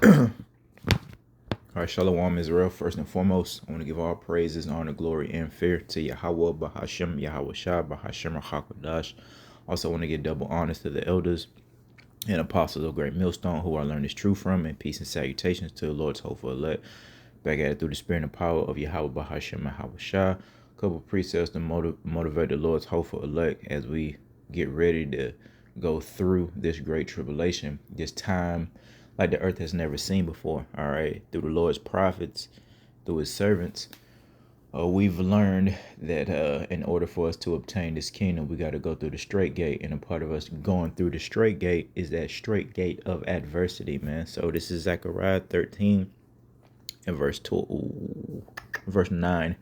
All right, Shalom Israel. First and foremost, I want to give all praises, honor, glory, and fear to Yahweh, Bahashem, Yahweh Shah, Bahashem, Hakodash. Also, want to give double honors to the elders and apostles of Great Millstone who I learned this truth from, and peace and salutations to the Lord's hopeful elect. Back at it through the spirit and power of Yahweh, Bahashem, Yahweh Shah. A couple precepts to motivate the Lord's hopeful elect as we get ready to go through this great tribulation, this time like the earth has never seen before. All right, through the Lord's prophets, through his servants, we've learned that in order for us to obtain this kingdom, we got to go through the straight gate, and a part of us going through the straight gate is that straight gate of adversity, man. So this is Zechariah 13 and verse 9.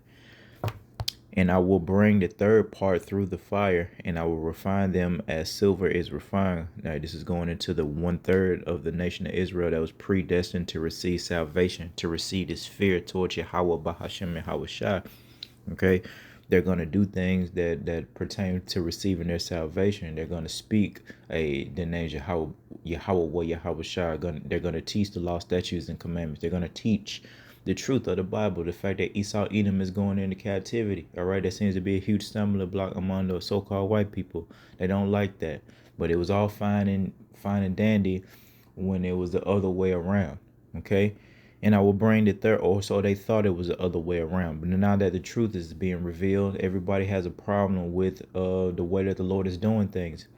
And I will bring the third part through the fire, and I will refine them as silver is refined. Now, this is going into the 1/3 of the nation of Israel that was predestined to receive salvation, to receive this fear towards Yahweh, Bahashem, and Yahweh Shai. Okay, they're going to do things that pertain to receiving their salvation. They're going to speak the name Yahweh Shai. They're going to teach the law, statutes, and commandments. They're going to teach the truth of the Bible, the fact that Esau Edom is going into captivity. All right, that seems to be a huge stumbling block among the so-called white people. They don't like that, but it was all fine and dandy when it was the other way around. Okay, and I will bring the third, or so they thought it was the other way around. But now that the truth is being revealed, everybody has a problem with the way that the Lord is doing things,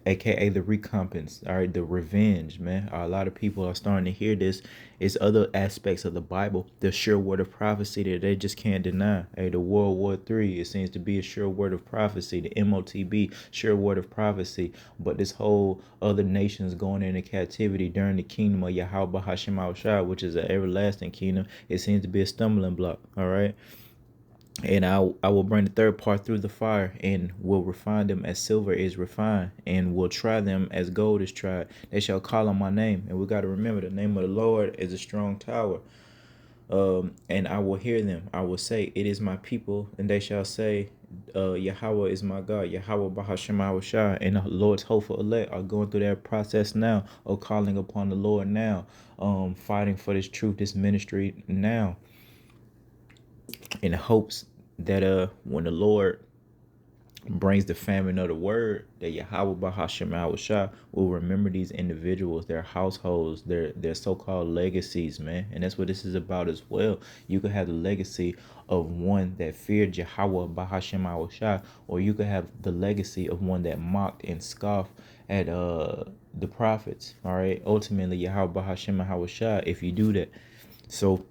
aka the recompense, all right, the revenge, man. A lot of people are starting to hear this. It's other aspects of the Bible, the sure word of prophecy that they just can't deny. Hey, the World War III, it seems to be a sure word of prophecy. The MOTB, sure word of prophecy. But this whole other nations going into captivity during the kingdom of Yahweh Hashem Al Shah, which is an everlasting kingdom, it seems to be a stumbling block. All right. And I will bring the third part through the fire, and will refine them as silver is refined, and will try them as gold is tried. They shall call on my name. And we got to remember, the name of the Lord is a strong tower. And I will hear them. I will say, it is my people. And they shall say, Yahweh is my God. Yahweh Bahashem Awashai. And the Lord's hopeful elect are going through that process now of calling upon the Lord now, fighting for this truth, this ministry now, in hopes that when the Lord brings the famine of the word, that Yahweh Bahashem Awashai will remember these individuals, their households, their so-called legacies, man. And that's what this is about as well. You could have the legacy of one that feared Yahweh Bahashem Awashai, or you could have the legacy of one that mocked and scoffed at the prophets. All right, ultimately Yahweh Bahashem Awashai, if you do that. So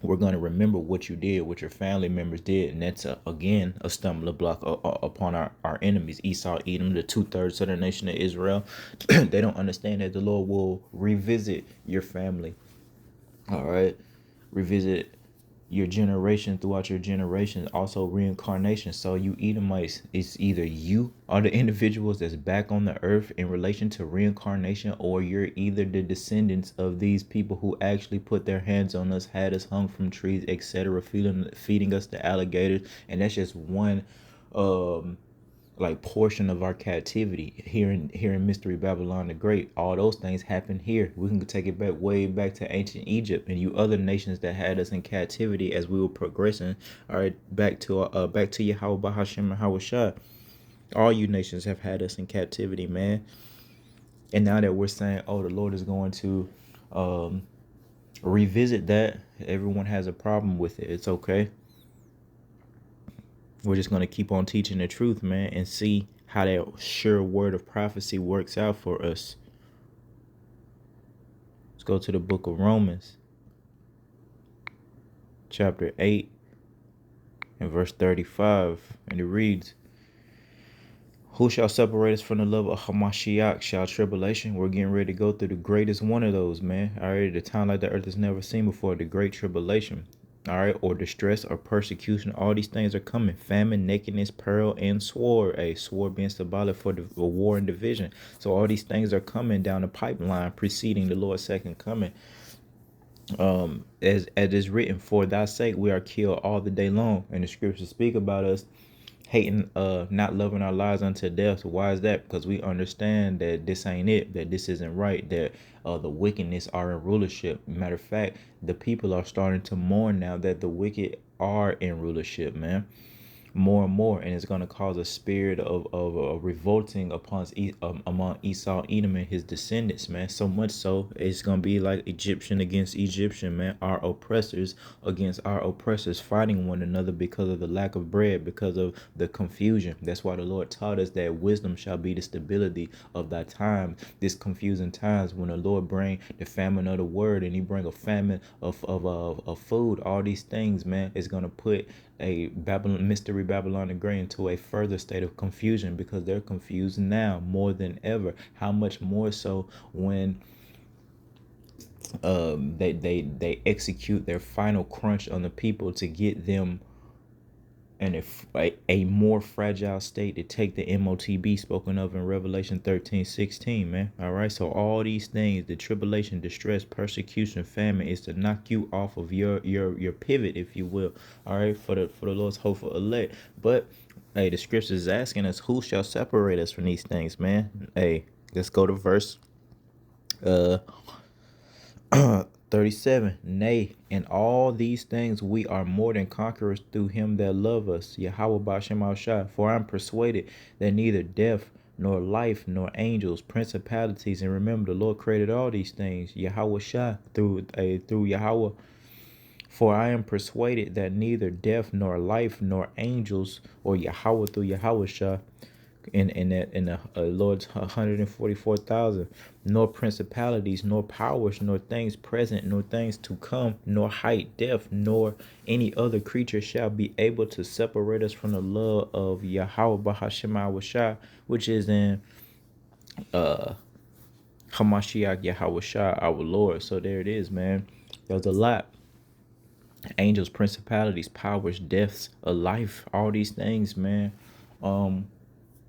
we're going to remember what you did, what your family members did. And that's, again, a stumbling block upon our enemies, Esau, Edom, the 2/3 of the nation of Israel. They don't understand that the Lord will revisit your family. All right. Revisit your generation throughout your generations, also reincarnation. So you Edomites, it's either you are the individuals that's back on the earth in relation to reincarnation, or you're either the descendants of these people who actually put their hands on us, had us hung from trees, etc., feeding us to alligators. And that's just one like portion of our captivity here in Mystery Babylon the Great. All those things happen here. We can take it back way back to ancient Egypt and you other nations that had us in captivity as we were progressing. All right, back to Yahweh Bahashem and Yahweh Shah. All you nations have had us in captivity, man. And now that we're saying, oh, the Lord is going to revisit that, everyone has a problem with it. It's okay. We're just going to keep on teaching the truth, man, and see how that sure word of prophecy works out for us. Let's go to the book of Romans, chapter 8 and verse 35. And it reads, who shall separate us from the love of Hamashiach? Shall tribulation? We're getting ready to go through the greatest one of those, man. All right, the time like the earth has never seen before, the great tribulation. All right, or distress or persecution. All these things are coming. Famine, nakedness, peril, and sword. A sword being symbolic for the war and division. So all these things are coming down the pipeline, preceding the Lord's second coming. As is written, for thy sake we are killed all the day long. And the scriptures speak about us hating, not loving our lives unto death. Why is that? Because we understand that this ain't it, that this isn't right, that the wickedness are in rulership. Matter of fact, the people are starting to mourn now that the wicked are in rulership, man, more and more, and it's going to cause a spirit of revolting upon among Esau, Edom, and his descendants, man. So much so, it's going to be like Egyptian against Egyptian, man. Our oppressors against our oppressors, fighting one another because of the lack of bread, because of the confusion. That's why the Lord taught us that wisdom shall be the stability of thy time. This confusing times, when the Lord bring the famine of the word, and he bring a famine of food, all these things, man, is going to put a Babylon mystery Babylon the Great into a further state of confusion, because they're confused now more than ever. How much more so when they execute their final crunch on the people to get them and a more fragile state, to take the MOTB spoken of in Revelation 13:16, man. All right. So all these things, the tribulation, distress, persecution, famine, is to knock you off of your pivot, if you will. All right. For the Lord's hopeful elect. But hey, the scriptures is asking us, who shall separate us from these things, man? Hey, let's go to verse uh 37. Nay, in all these things we are more than conquerors through him that love us, Yahweh Bashem Shai. For I am persuaded that neither death, nor life, nor angels, principalities, and remember, the Lord created all these things, Yahweh Shai, through Yahweh. For I am persuaded that neither death, nor life, nor angels, or Yahweh through Yahweh Shai, in the Lord's 144,000, nor principalities, nor powers, nor things present, nor things to come, nor height, depth, nor any other creature shall be able to separate us from the love of Yahweh Bahashem Awashai, which is in Hamashiach Yahweh Shai, our Lord. So there it is, man. There's a lot. Angels, principalities, powers, deaths, a life, all these things, man.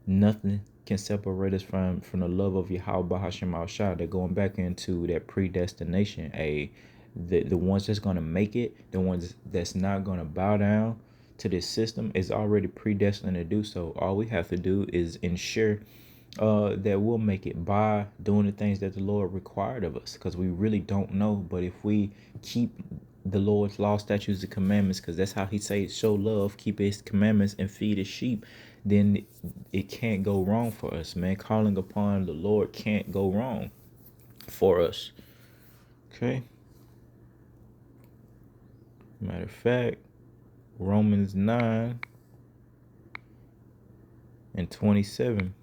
Nothing can separate us from the love of Yahweh Bahashem Al Shah. They're going back into that predestination. The ones that's gonna make it, the ones that's not gonna bow down to this system, is already predestined to do so. All we have to do is ensure that we'll make it by doing the things that the Lord required of us, because we really don't know. But if we keep the Lord's law, statutes, and commandments, because that's how he says show love, keep his commandments, and feed his sheep, then it can't go wrong for us, man. Calling upon the Lord can't go wrong for us. Okay. Matter of fact, Romans 9:27.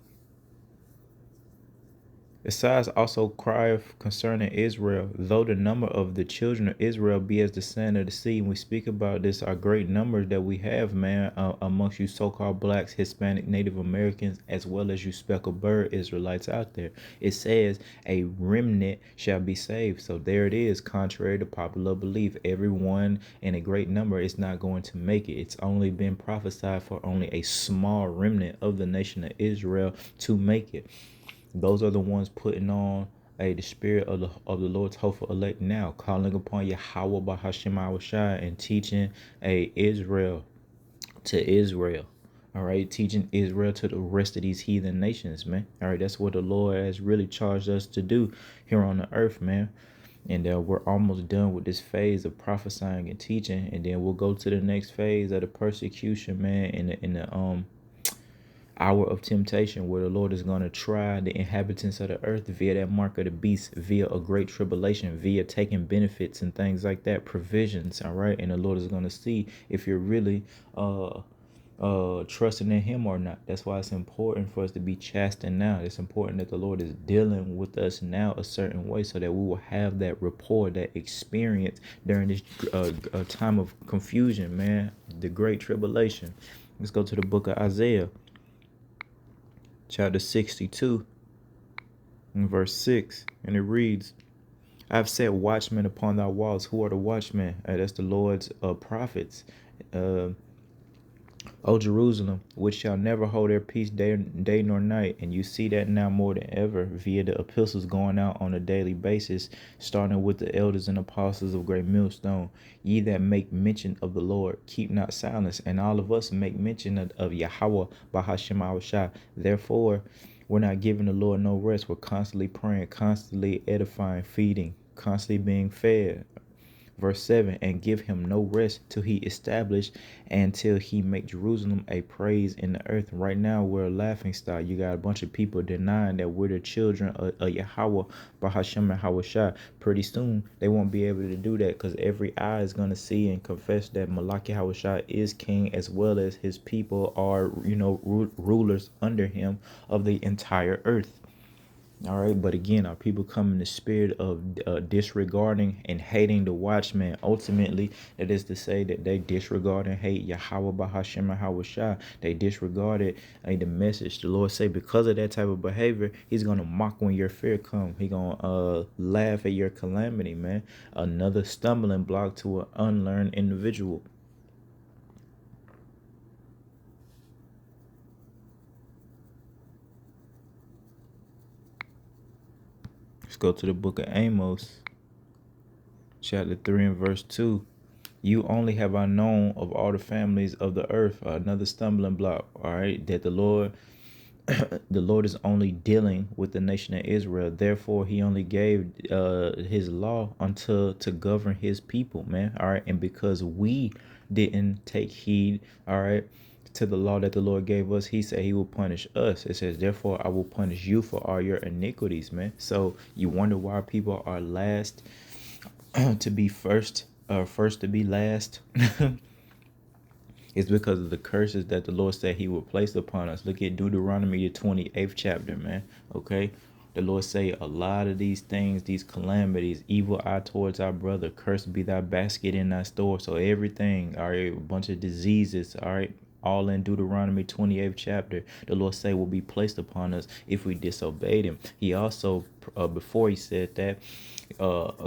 Besides also crieth concerning Israel, though the number of the children of Israel be as the sand of the sea. And we speak about this, our great numbers that we have, man, amongst you so-called blacks, Hispanic, Native Americans, as well as you speckled bird Israelites out there. It says a remnant shall be saved. So there it is, contrary to popular belief. Everyone in a great number is not going to make it. It's only been prophesied for only a small remnant of the nation of Israel to make it. Those are the ones putting on the spirit of the Lord's hopeful elect now, calling upon Yahweh Bahashem Awashai, and teaching Israel to Israel. All right, teaching Israel to the rest of these heathen nations, man. All right, that's what the Lord has really charged us to do here on the earth, man. And we're almost done with this phase of prophesying and teaching, and then we'll go to the next phase of the persecution, man. In the hour of temptation, where the Lord is going to try the inhabitants of the earth via that mark of the beast, via a great tribulation, via taking benefits and things like that, provisions. All right, and the Lord is going to see if you're really trusting in him or not. That's why it's important for us to be chastened now. It's important that the Lord is dealing with us now a certain way, so that we will have that rapport, that experience during this time of confusion, man, the great tribulation. Let's go to the book of Isaiah, chapter 62, and verse 6, and it reads, I've set watchmen upon thy walls. Who are the watchmen? That's the Lord's prophets. O Jerusalem, which shall never hold their peace day nor night. And you see that now more than ever via the epistles going out on a daily basis, starting with the elders and apostles of Great Millstone. Ye that make mention of the Lord, keep not silence. And all of us make mention of Yahweh, Bahashem Awashah. Therefore, we're not giving the Lord no rest. We're constantly praying, constantly edifying, feeding, constantly being fed. Verse 7, and give him no rest till he establish and till he make Jerusalem a praise in the earth. Right now, we're a laughing stock. You got a bunch of people denying that we're the children of Yahweh, Bahashem and Hawashah. Pretty soon, they won't be able to do that because every eye is going to see and confess that Malaki Hawashah is king, as well as his people are, rulers under him of the entire earth. All right, but again, our people come in the spirit of disregarding and hating the watchman. Ultimately, that is to say that they disregard and hate Yahweh Bahashem and Hawashah. They disregarded the message. The Lord say because of that type of behavior, He's gonna mock when your fear come. He gonna laugh at your calamity, man. Another stumbling block to an unlearned individual. Let's go to the book of Amos, chapter 3 and verse 2. You only have I known of all the families of the earth. Another stumbling block. All right, that the Lord, the Lord is only dealing with the nation of Israel. Therefore, He only gave His law unto to govern His people, man. All right, and because we didn't take heed, all right, to the law that the Lord gave us, He said He will punish us. It says, therefore, I will punish you for all your iniquities, man. So you wonder why people are last to be first, first to be last. It's because of the curses that the Lord said He will place upon us. Look at Deuteronomy, the 28th chapter, man. Okay, the Lord say a lot of these things, these calamities, evil eye towards our brother, cursed be thy basket in thy store. So everything, all right, a bunch of diseases, all right, all in Deuteronomy 28th chapter, the Lord say will be placed upon us if we disobeyed Him. He also, before He said that,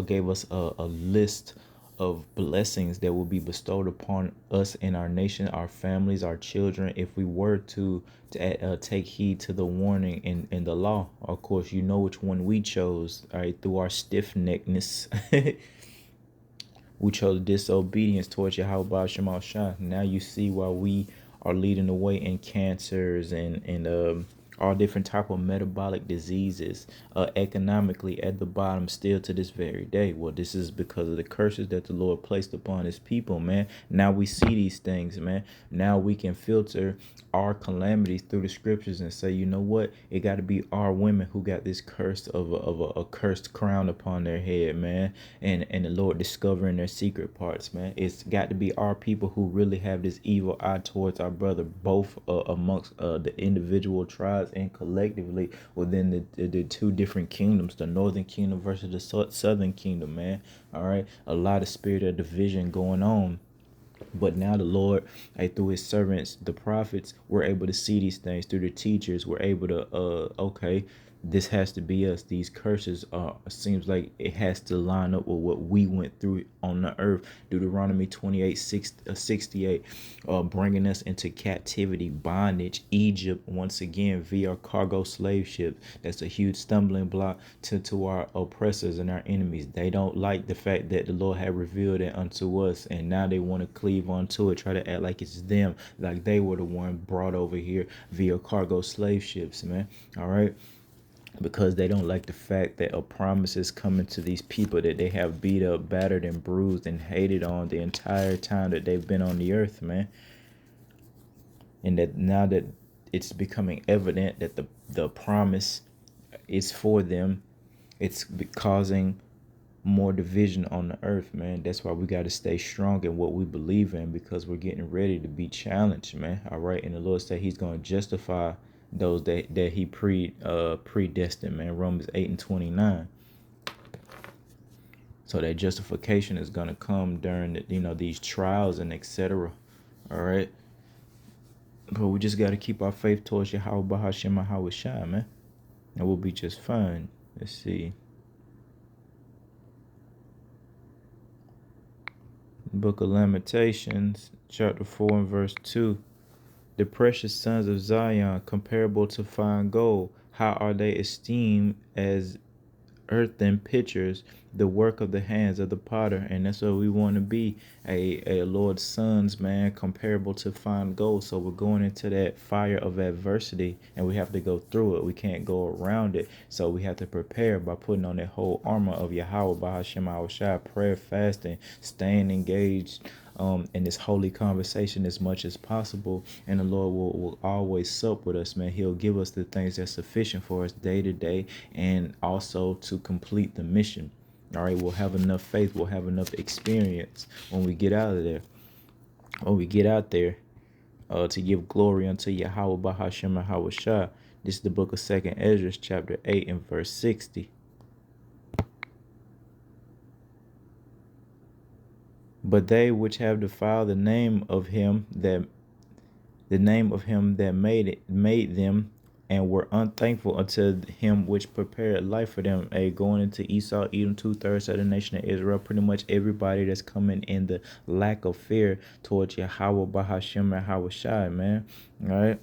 gave us a list of blessings that will be bestowed upon us and our nation, our families, our children, if we were to take heed to the warning in the law. Of course, you know which one we chose, all right, through our stiff-neckedness. We chose disobedience towards Yahweh Shemal Shah. Now you see why we are leading the way in cancers and all different type of metabolic diseases, economically at the bottom still to this very day. Well, this is because of the curses that the Lord placed upon His people, man. Now we see these things, man. Now we can filter our calamities through the scriptures and say, you know what? It got to be our women who got this curse of a cursed crown upon their head, man. And the Lord discovering their secret parts, man. It's got to be our people who really have this evil eye towards our brother, both amongst the individual tribes and collectively within the two different kingdoms, the northern kingdom versus the southern kingdom, man. All right, a lot of spirit of division going on. But now the Lord, through His servants, the prophets, we're able to see these things. Through the teachers, we're able to, okay, this has to be us. These curses seems like it has to line up with what we went through on the earth. Deuteronomy 28:68, bringing us into captivity, bondage, Egypt, once again via cargo slave ship. That's a huge stumbling block to our oppressors and our enemies. They don't like the fact that the Lord had revealed it unto us, and now they want to cleave onto it, try to act like it's them, like they were the one brought over here via cargo slave ships, man. All right, because they don't like the fact that a promise is coming to these people that they have beat up, battered, and bruised and hated on the entire time that they've been on the earth, man. And that now that it's becoming evident that the promise is for them, it's causing more division on the earth, man. That's why we got to stay strong in what we believe in, because we're getting ready to be challenged, man. All right, and the Lord said He's going to justify those that He predestined, man. Romans 8:29. So that justification is going to come during these trials and etc. All right, but we just got to keep our faith towards Yahweh Bahashem Hawashai, man, and we'll be just fine. Let's see. Book of Lamentations, chapter 4 and verse 2. The precious sons of Zion, comparable to fine gold, how are they esteemed as earthen pitchers, the work of the hands of the potter. And that's what we want to be, a Lord's sons, man, comparable to fine gold. So we're going into that fire of adversity, and we have to go through it. We can't go around it. So we have to prepare by putting on that whole armor of Yahweh, Bahashem Shai, prayer, fasting, staying engaged in this holy conversation as much as possible. And the Lord will always sup with us, man. He'll give us the things that's sufficient for us day to day, and also to complete the mission. All right, we'll have enough faith, we'll have enough experience when we get out of there. When we get out there, to give glory unto Yahweh Bahashem Yahweh Shah. This is the book of 2nd Ezra, chapter 8 and verse 60. But they which have defiled the name of him that made them, and were unthankful unto him which prepared life for them. Going into Esau, Edom, 2/3 of the nation of Israel, pretty much everybody that's coming in the lack of fear towards Yahweh Bahashem Yahweh Shai, man. All right.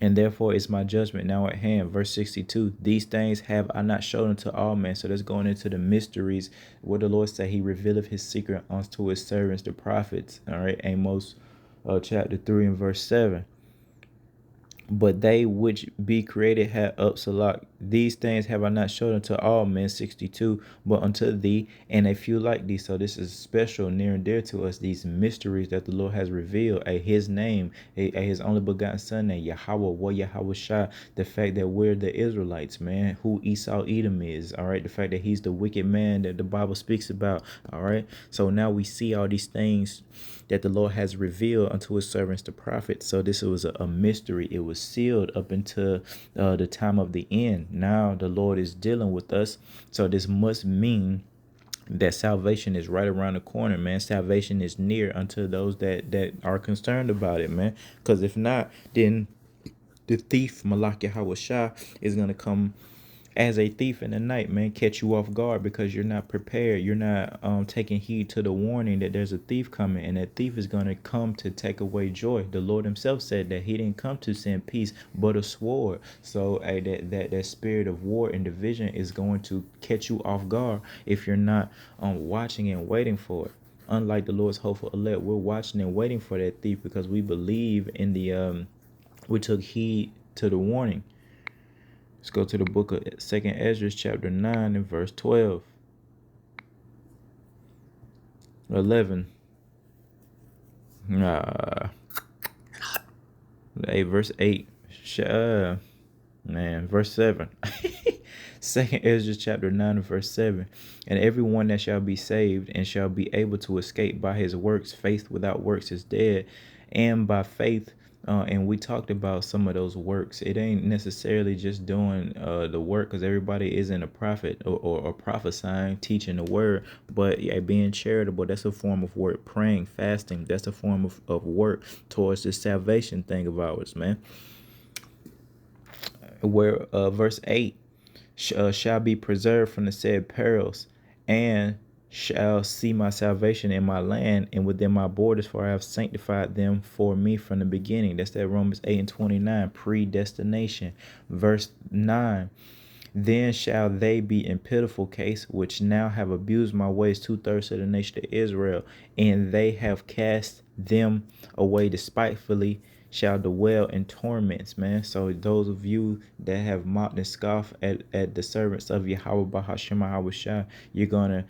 And therefore is my judgment now at hand. Verse 62, these things have I not shown unto all men. So that's going into the mysteries. What the Lord said, he revealeth his secret unto his servants, the prophets. All right, Amos chapter 3 and verse 7. But they which be created had Upsalak. These things have I not showed unto all men, 62, but unto thee and a few like thee. So this is special, near and dear to us, these mysteries that the Lord has revealed, his name, his only begotten son, name, Yahweh, Yahweh Shai, the fact that we're the Israelites, man, who Esau Edom is, all right, the fact that he's the wicked man that the Bible speaks about, all right. So now we see all these things that the Lord has revealed unto his servants, the prophets. So this was a mystery. It was sealed up until the time of the end. Now the Lord is dealing with us. So this must mean that salvation is right around the corner, man. Salvation is near unto those that are concerned about it, man. Because if not, then the thief, Malak Yahweh Shah, is going to come as a thief in the night, man, catch you off guard because you're not prepared. You're not taking heed to the warning that there's a thief coming, and that thief is going to come to take away joy. The Lord himself said that he didn't come to send peace but a sword. So that spirit of war and division is going to catch you off guard if you're not watching and waiting for it. Unlike the Lord's hopeful elect, we're watching and waiting for that thief because we believe in the we took heed to the warning. Let's go to the book of 2nd Ezra, chapter 9 and verse 12. 11. Verse 8. Verse 7. 2nd Ezra, chapter 9 and verse 7. And everyone that shall be saved and shall be able to escape by his works, faith without works is dead, and by faith. And we talked about some of those works. It ain't necessarily just doing the work, because everybody isn't a prophet or prophesying, teaching the word, but being charitable, that's a form of work. Praying, fasting, that's a form of work towards this salvation thing of ours, man. Where verse 8 shall be preserved from the said perils, and shall see my salvation in my land and within my borders, for I have sanctified them for me from the beginning. That's that Romans 8 and 29, predestination. Verse 9, then shall they be in pitiful case, which now have abused my ways, 2/3 of the nation of Israel, and they have cast them away despitefully, shall dwell in torments, man. So those of you that have mocked and scoffed at the servants of Yahweh Bahashem Yahweh Shah, you're going to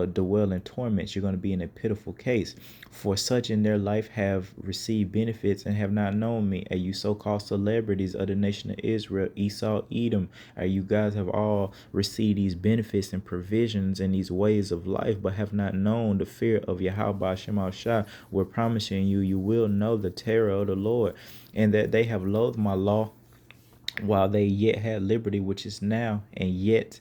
dwell in torments. You're going to be in a pitiful case. For such in their life have received benefits and have not known me. And you so-called celebrities of the nation of Israel, Esau, Edom, you guys have all received these benefits and provisions and these ways of life, but have not known the fear of Yahweh Bahashem Shah. We're promising you, you will know the terror of the Lord, and that they have loathed my law while they yet had liberty, which is now, and yet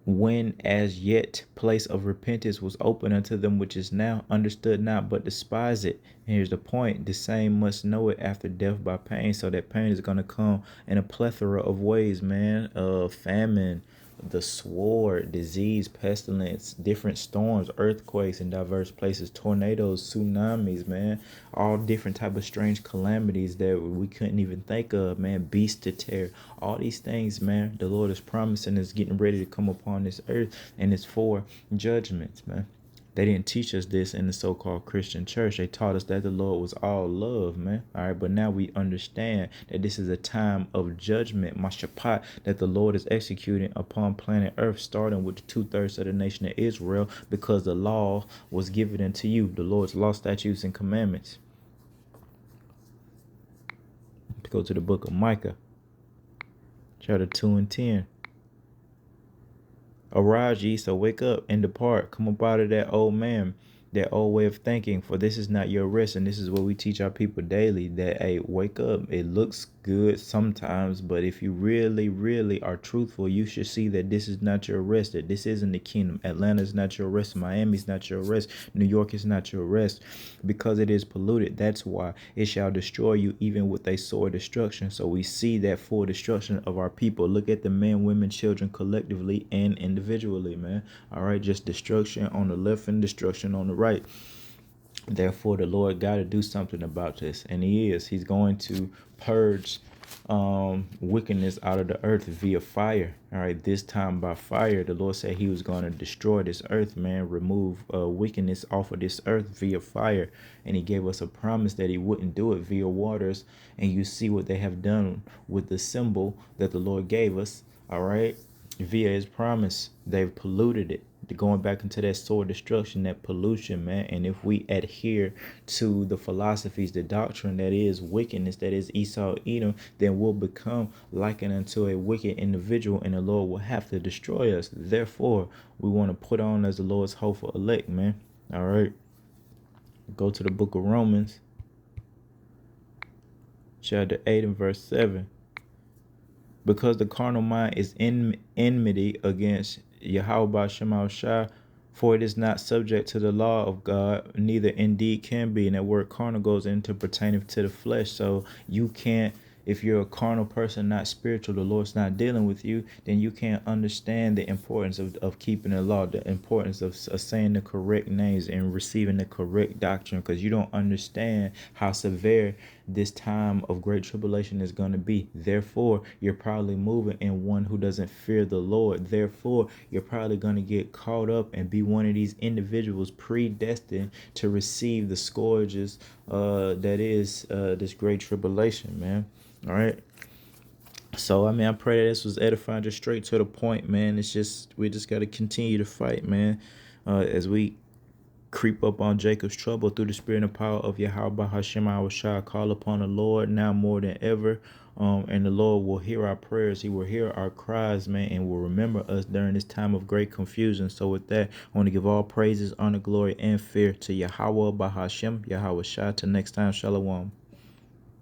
when as yet place of repentance was open unto them, which is now, understood not, but despise it. And here's the point: the same must know it after death by pain. So that pain is going to come in a plethora of ways, man. Famine, the sword, disease, pestilence, different storms, earthquakes in diverse places, tornadoes, tsunamis, man, all different type of strange calamities that we couldn't even think of, man, beasts to tear, all these things, man, the Lord is promising is getting ready to come upon this earth, and it's for judgments, man. They didn't teach us this in the so-called Christian church. They taught us that the Lord was all love, man. All right, but now we understand that this is a time of judgment, mashapat, that the Lord is executing upon planet Earth, starting with the 2/3 of the nation of Israel, because the law was given unto you, the Lord's law, statutes, and commandments. To go to the book of Micah, chapter 2 and 10. Arise ye, so wake up and depart. Come up out of that old man, that old way of thinking, for this is not your rest. And this is what we teach our people daily, that, hey, wake up. It looks good sometimes, but if you really, really are truthful, you should see that this is not your rest, that this isn't the kingdom. Atlanta is not your rest. Miami is not your rest. New York is not your rest, because it is polluted. That's why it shall destroy you, even with a sore destruction. So we see that full destruction of our people. Look at the men, women, children collectively and individually, man. All right, just destruction on the left and destruction on the right. Therefore, the Lord got to do something about this, and he is. He's going to purge wickedness out of the earth via fire. All right, this time by fire. The Lord said he was going to destroy this earth, man, remove wickedness off of this earth via fire. And he gave us a promise that he wouldn't do it via waters. And you see what they have done with the symbol that the Lord gave us, all right, via his promise. They've polluted it, going back into that sword destruction, that pollution, man. And if we adhere to the philosophies, the doctrine that is wickedness, that is Esau, Edom, then we'll become likened unto a wicked individual, and the Lord will have to destroy us. Therefore, we want to put on as the Lord's hopeful elect, man. All right, go to the book of Romans, chapter 8 and verse 7. Because the carnal mind is enmity against Yahweh Shema Shai, for it is not subject to the law of God, neither indeed can be. And that word carnal goes into pertaining to the flesh. So you can't, if you're a carnal person, not spiritual, the Lord's not dealing with you, then you can't understand the importance of keeping the law, the importance of saying the correct names and receiving the correct doctrine, because you don't understand how severe this time of great tribulation is going to be. Therefore, you're probably moving in one who doesn't fear the Lord. Therefore, you're probably going to get caught up and be one of these individuals predestined to receive the scourges that is this great tribulation, man. All right. So, I mean, I pray that this was edifying, just straight to the point, man. It's just, we just got to continue to fight, man, as we creep up on Jacob's trouble through the spirit and power of Yahweh Hashem Awashai. Call upon the Lord now more than ever. And the Lord will hear our prayers. He will hear our cries, man, and will remember us during this time of great confusion. So with that, I want to give all praises, honor, glory, and fear to Yahweh Bahashem, Yahweh Shai. Till next time, Shalom.